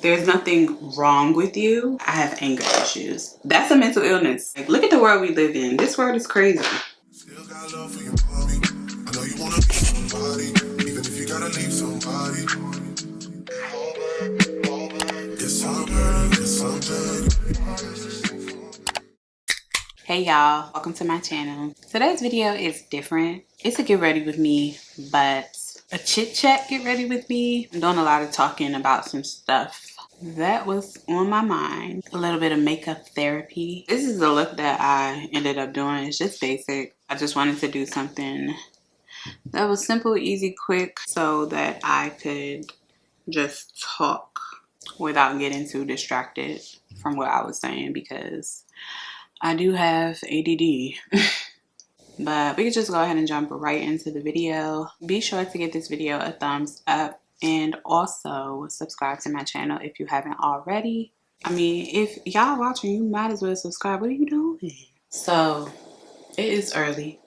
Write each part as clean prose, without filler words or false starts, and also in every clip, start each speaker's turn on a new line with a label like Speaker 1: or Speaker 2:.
Speaker 1: There's nothing wrong with you. I have anger issues. That's a mental illness. Like, look at the world we live in. This world is crazy. Still got love for your mommy. I know you wanna be somebody, even if you gotta leave somebody. Hey y'all, welcome to my channel. Today's video is different. It's a get ready with me, but a chit chat get ready with me. I'm doing a lot of talking about some stuff that was on my mind. A little bit of makeup therapy. This is the look that I ended up doing. It's just basic. I just wanted to do something that was simple, easy, quick, so that I could just talk without getting too distracted from what I was saying, because I do have ADD. But we could just go ahead and jump right into the video. Be sure to give this video a thumbs up and also subscribe to my channel if you haven't already. I mean, if y'all watching, you might as well subscribe. What are you doing? So it is early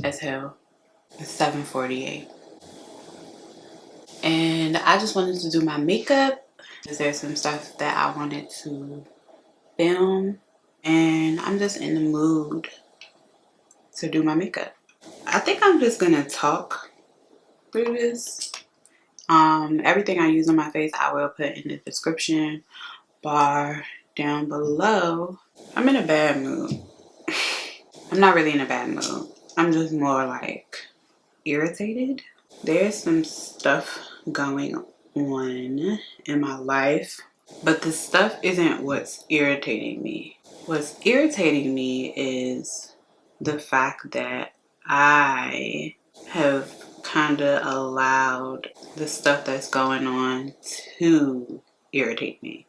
Speaker 1: as hell. It's 7:48. And I just wanted to do my makeup because there's some stuff that I wanted to film. And I'm just in the mood to do my makeup. I think I'm just gonna talk through this. Everything I use on my face I will put in the description bar down below. I'm in a bad mood. I'm not really in a bad mood. I'm just more like irritated. There's some stuff going on in my life, but the stuff isn't what's irritating me. What's irritating me is the fact that I have kind of allowed the stuff that's going on to irritate me.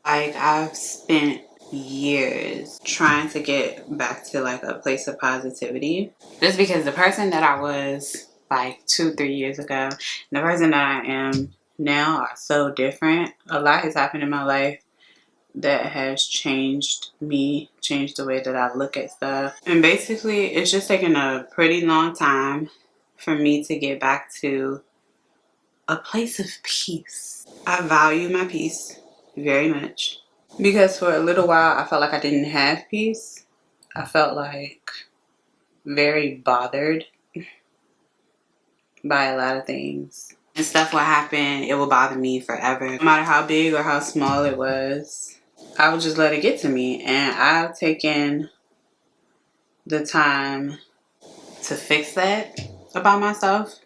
Speaker 1: Like, I've spent years trying to get back to like a place of positivity, just because the person that I was like 2-3 years ago and the person that I am now are so different. A lot has happened in my life that has changed me, changed the way that I look at stuff. And basically, it's just taken a pretty long time for me to get back to a place of peace. I value my peace very much, because for a little while, I felt like I didn't have peace. I felt like very bothered by a lot of things. And stuff would happen, it would bother me forever. No matter how big or how small it was, I would just let it get to me. And I've taken the time to fix that about myself,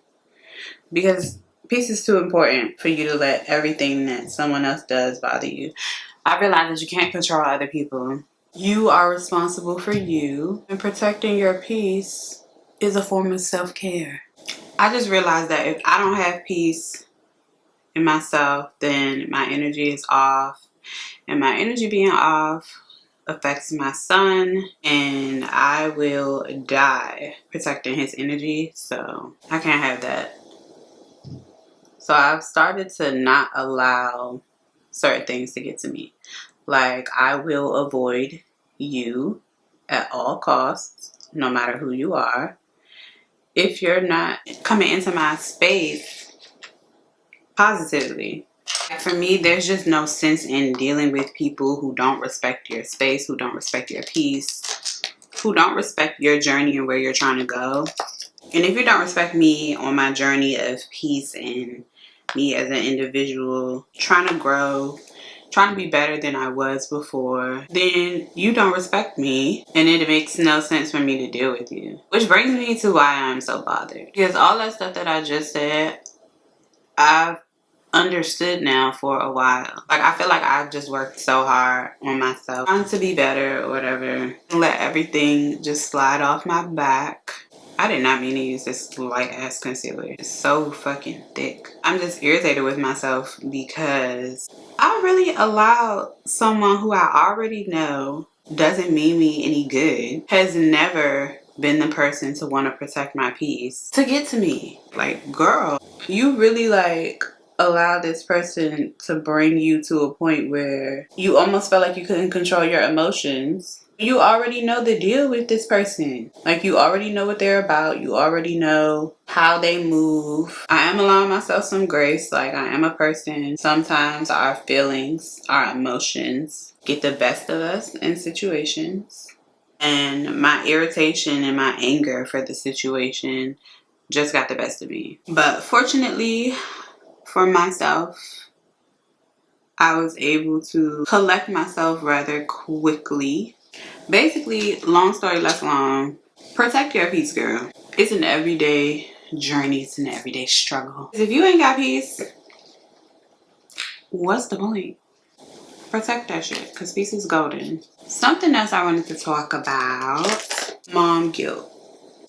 Speaker 1: because peace is too important for you to let everything that someone else does bother you. I realize that you can't control other people. You are responsible for you, and protecting your peace is a form of self-care. I just realized that if I don't have peace in myself, then my energy is off. And my energy being off affects my son, and I will die protecting his energy. So I can't have that. So I've started to not allow certain things to get to me. Like, I will avoid you at all costs, no matter who you are. If you're not coming into my space positively. For me, there's just no sense in dealing with people who don't respect your space, who don't respect your peace, who don't respect your journey and where you're trying to go. And if you don't respect me on my journey of peace and me as an individual trying to grow, trying to be better than I was before, then you don't respect me, and it makes no sense for me to deal with you. Which brings me to why I'm so bothered. Because all that stuff that I just said, I've understood now for a while. Like, I feel like I've just worked so hard on myself, trying to be better or whatever, and let everything just slide off my back. I did not mean to use this light ass concealer. It's so fucking thick. I'm just irritated with myself because I really allowed someone who I already know doesn't mean me any good, has never been the person to want to protect my peace, to get to me. Like, girl, you really like allow this person to bring you to a point where you almost felt like you couldn't control your emotions. You already know the deal with this person. Like, you already know what they're about. You already know how they move. I am allowing myself some grace. Like, I am a person. Sometimes our feelings, our emotions get the best of us in situations. And my irritation and my anger for the situation just got the best of me. But fortunately for myself, I was able to collect myself rather quickly. Basically, long story less long, protect your peace, girl. It's an everyday journey. It's an everyday struggle. If you ain't got peace, what's the point? Protect that shit, because peace is golden. Something else I wanted to talk about, mom guilt.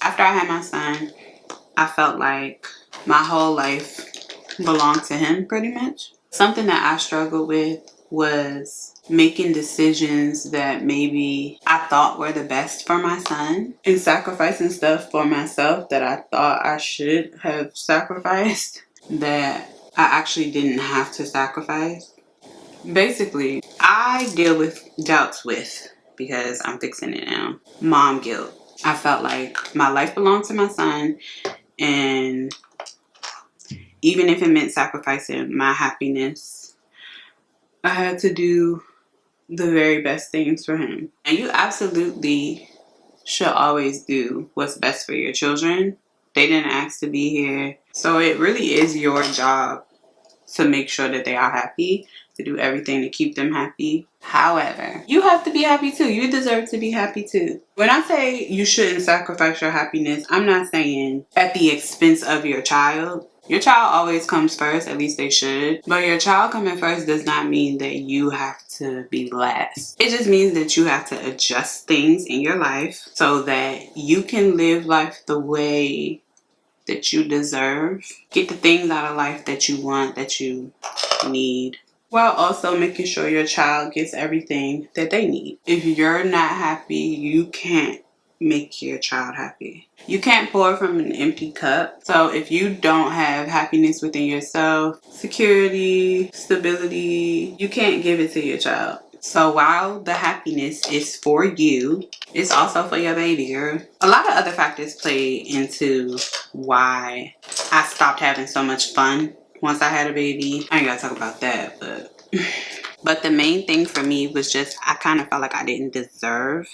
Speaker 1: After I had my son, I felt like my whole life belonged to him, pretty much. Something that I struggled with was making decisions that maybe I thought were the best for my son and sacrificing stuff for myself that I thought I should have sacrificed that I actually didn't have to sacrifice. Basically, I deal with doubts with, because I'm fixing it now, mom guilt. I felt like my life belonged to my son, and even if it meant sacrificing my happiness, I had to do the very best things for him. And you absolutely should always do what's best for your children. They didn't ask to be here. So it really is your job to make sure that they are happy, to do everything to keep them happy. However, you have to be happy too. You deserve to be happy too. When I say you shouldn't sacrifice your happiness, I'm not saying at the expense of your child. Your child always comes first, at least they should. But your child coming first does not mean that you have to be last. It just means that you have to adjust things in your life so that you can live life the way that you deserve. Get the things out of life that you want, that you need, while also making sure your child gets everything that they need. If you're not happy, you can't make your child happy. You can't pour from an empty cup. So if you don't have happiness within yourself, security, stability, you can't give it to your child. So while the happiness is for you, it's also for your baby, girl. A lot of other factors play into why I stopped having so much fun once I had a baby. I ain't gotta talk about that, but the main thing for me was just I kind of felt like I didn't deserve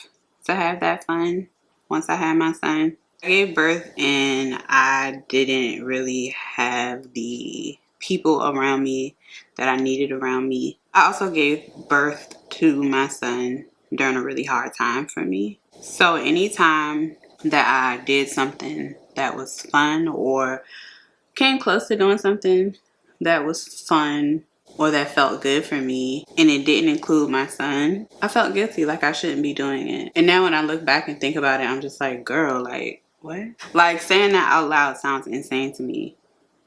Speaker 1: to have that fun once I had my son. I gave birth and I didn't really have the people around me that I needed around me. I also gave birth to my son during a really hard time for me. So anytime that I did something that was fun or came close to doing something that was fun or that felt good for me and it didn't include my son, I felt guilty, like I shouldn't be doing it. And now when I look back and think about it, I'm just like, girl, like, what? Like, saying that out loud sounds insane to me.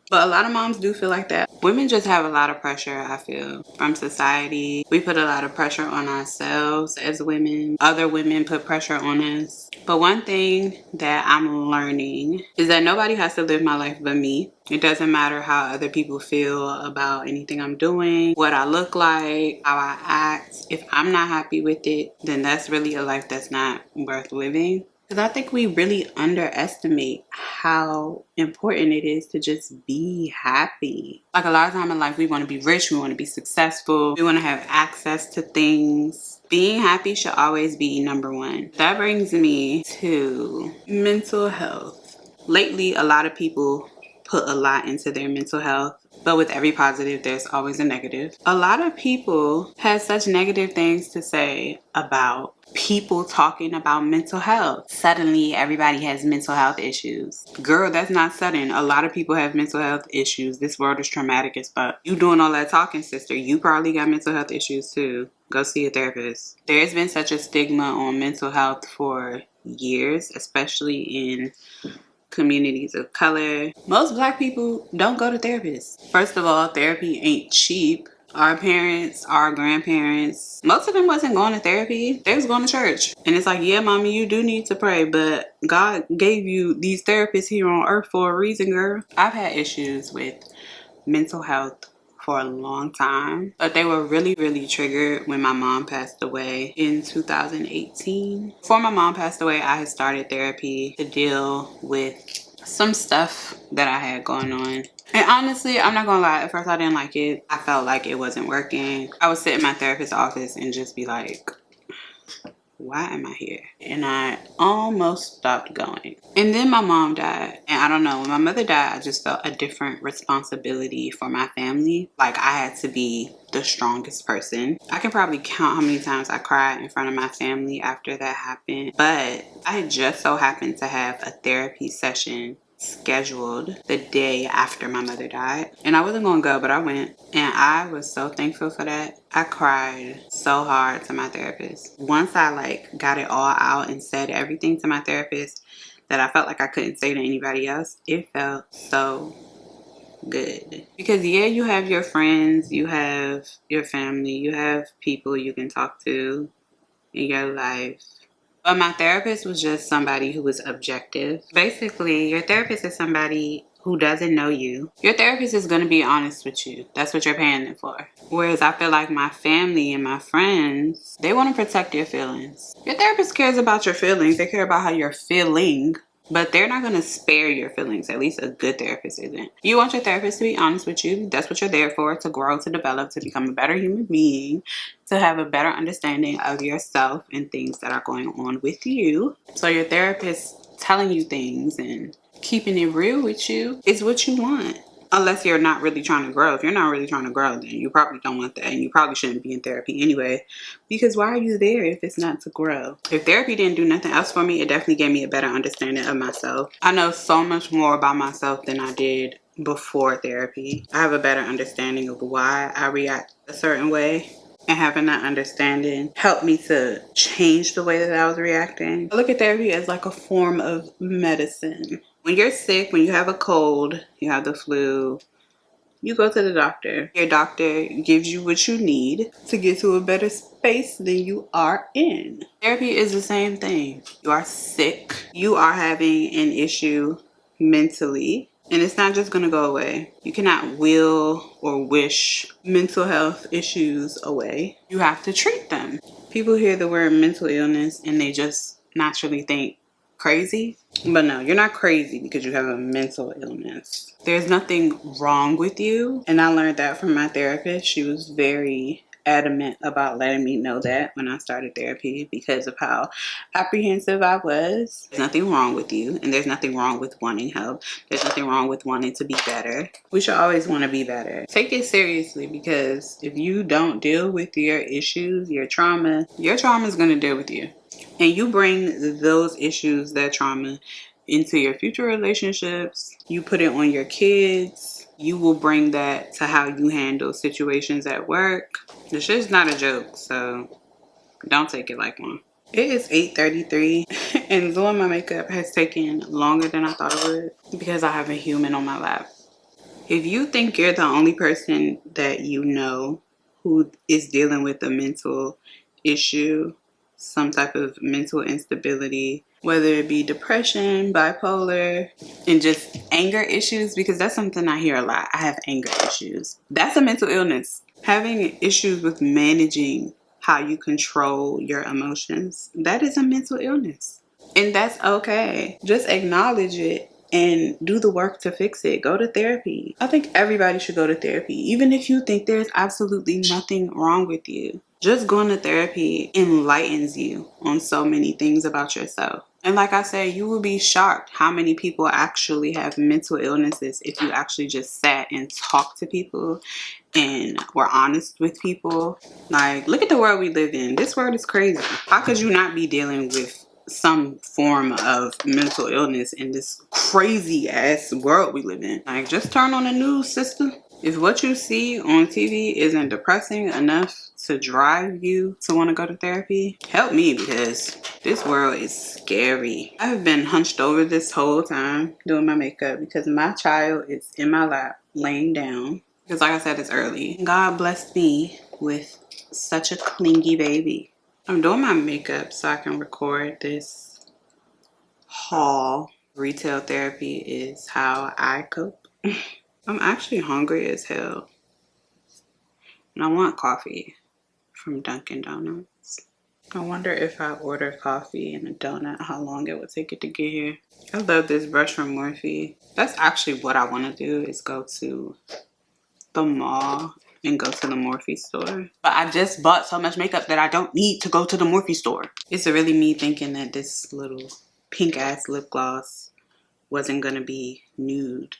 Speaker 1: But a lot of moms do feel like that. Women just have a lot of pressure, I feel, from society. We put a lot of pressure on ourselves as women. Other women put pressure on us. But one thing that I'm learning is that nobody has to live my life but me. It doesn't matter how other people feel about anything I'm doing, what I look like, how I act. If I'm not happy with it, then that's really a life that's not worth living. Because I think we really underestimate how important it is to just be happy. Like, a lot of time in life, we want to be rich, we want to be successful, we want to have access to things. Being happy should always be number one. That brings me to mental health. Lately, a lot of people put a lot into their mental health. But with every positive, there's always a negative. A lot of people have such negative things to say about people talking about mental health. Suddenly, everybody has mental health issues. Girl, that's not sudden. A lot of people have mental health issues. This world is traumatic as fuck. You doing all that talking, sister. You probably got mental health issues too. Go see a therapist. There's been such a stigma on mental health for years, especially in communities of color. Most black people don't go to therapists. First of all, therapy ain't cheap. Our parents, our grandparents, most of them wasn't going to therapy. They was going to church. And it's like, yeah, mommy, you do need to pray, but God gave you these therapists here on earth for a reason, girl. I've had issues with mental health for a long time, but they were really, really triggered when my mom passed away in 2018. Before my mom passed away, I had started therapy to deal with some stuff that I had going on. And honestly, I'm not gonna lie, at first I didn't like it. I felt like it wasn't working. I would sit in my therapist's office and just be like, why am I here? And I almost stopped going. And then my mom died. And I don't know, when my mother died, I just felt a different responsibility for my family. Like I had to be the strongest person. I can probably count how many times I cried in front of my family after that happened. But I just so happened to have a therapy session scheduled the day after my mother died, and I wasn't gonna go, but I went, and I was so thankful for that. I cried so hard to my therapist. Once I like got it all out and said everything to my therapist that I felt like I couldn't say to anybody else, it felt so good. Because yeah, you have your friends, you have your family, you have people you can talk to in your life. But my therapist was just somebody who was objective. Basically, your therapist is somebody who doesn't know you. Your therapist is going to be honest with you. That's what you're paying them for. Whereas I feel like my family and my friends, they want to protect your feelings. Your therapist cares about your feelings. They care about how you're feeling. But they're not going to spare your feelings. At least a good therapist isn't. You want your therapist to be honest with you. That's what you're there for. To grow, to develop, to become a better human being. To have a better understanding of yourself and things that are going on with you. So your therapist telling you things and keeping it real with you is what you want. Unless you're not really trying to grow. If you're not really trying to grow, then you probably don't want that. And you probably shouldn't be in therapy anyway. Because why are you there if it's not to grow? If therapy didn't do nothing else for me, it definitely gave me a better understanding of myself. I know so much more about myself than I did before therapy. I have a better understanding of why I react a certain way. And having that understanding helped me to change the way that I was reacting. I look at therapy as like a form of medicine. When you're sick, when you have a cold, you have the flu, you go to the doctor. Your doctor gives you what you need to get to a better space than you are in. Therapy is the same thing. You are sick. You are having an issue mentally. And it's not just going to go away. You cannot will or wish mental health issues away. You have to treat them. People hear the word mental illness and they just naturally think crazy. But no, you're not crazy because you have a mental illness. There's nothing wrong with you. And I learned that from my therapist. She was very adamant about letting me know that when I started therapy because of how apprehensive I was. There's nothing wrong with you, and there's nothing wrong with wanting help. There's nothing wrong with wanting to be better. We should always want to be better. Take it seriously, because if you don't deal with your issues, your trauma is going to deal with you. And you bring those issues, that trauma, into your future relationships. You put it on your kids. You will bring that to how you handle situations at work. This shit's not a joke, so don't take it like one. It is 8:33 and doing my makeup has taken longer than I thought it would because I have a human on my lap. If you think you're the only person that you know who is dealing with a mental issue, some type of mental instability, whether it be depression, bipolar, and just anger issues, because that's something I hear a lot. I have anger issues. That's a mental illness. Having issues with managing how you control your emotions, that is a mental illness. And that's okay. Just acknowledge it and do the work to fix it. Go to therapy. I think everybody should go to therapy, even if you think there's absolutely nothing wrong with you. Just going to therapy enlightens you on so many things about yourself. And like I said, you will be shocked how many people actually have mental illnesses if you actually just sat and talked to people and were honest with people. Like, look at the world we live in. This world is crazy. How could you not be dealing with some form of mental illness in this crazy ass world we live in? Like, just turn on the news, sister. If what you see on TV isn't depressing enough to drive you to want to go to therapy, help me, because this world is scary. I have been hunched over this whole time doing my makeup because my child is in my lap laying down. Because like I said, it's early. God blessed me with such a clingy baby. I'm doing my makeup so I can record this haul. Retail therapy is how I cope. I'm actually hungry as hell. And I want coffee from Dunkin' Donuts. I wonder if I order coffee and a donut, how long it would take it to get here. I love this brush from Morphe. That's actually what I want to do, is go to the mall and go to the Morphe store. But I just bought so much makeup that I don't need to go to the Morphe store. It's really me thinking that this little pink ass lip gloss wasn't gonna be nude.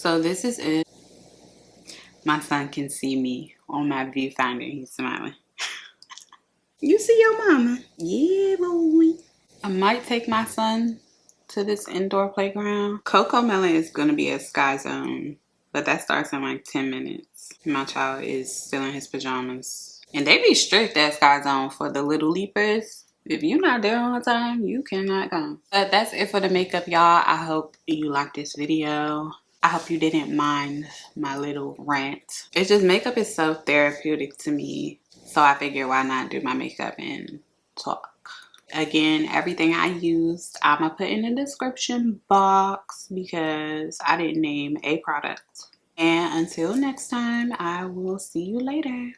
Speaker 1: So this is it. My son can see me on my viewfinder. He's smiling. You see your mama? Yeah, boy. I might take my son to this indoor playground. Coco Melon is going to be at Sky Zone, but that starts in like 10 minutes. My child is still in his pajamas. And they be strict at Sky Zone for the little leapers. If you're not there on time, you cannot come. But that's it for the makeup, y'all. I hope you liked this video. I hope you didn't mind my little rant. It's just, makeup is so therapeutic to me. So I figured, why not do my makeup and talk? Again, everything I used, I'm going to put in the description box because I didn't name a product. And until next time, I will see you later.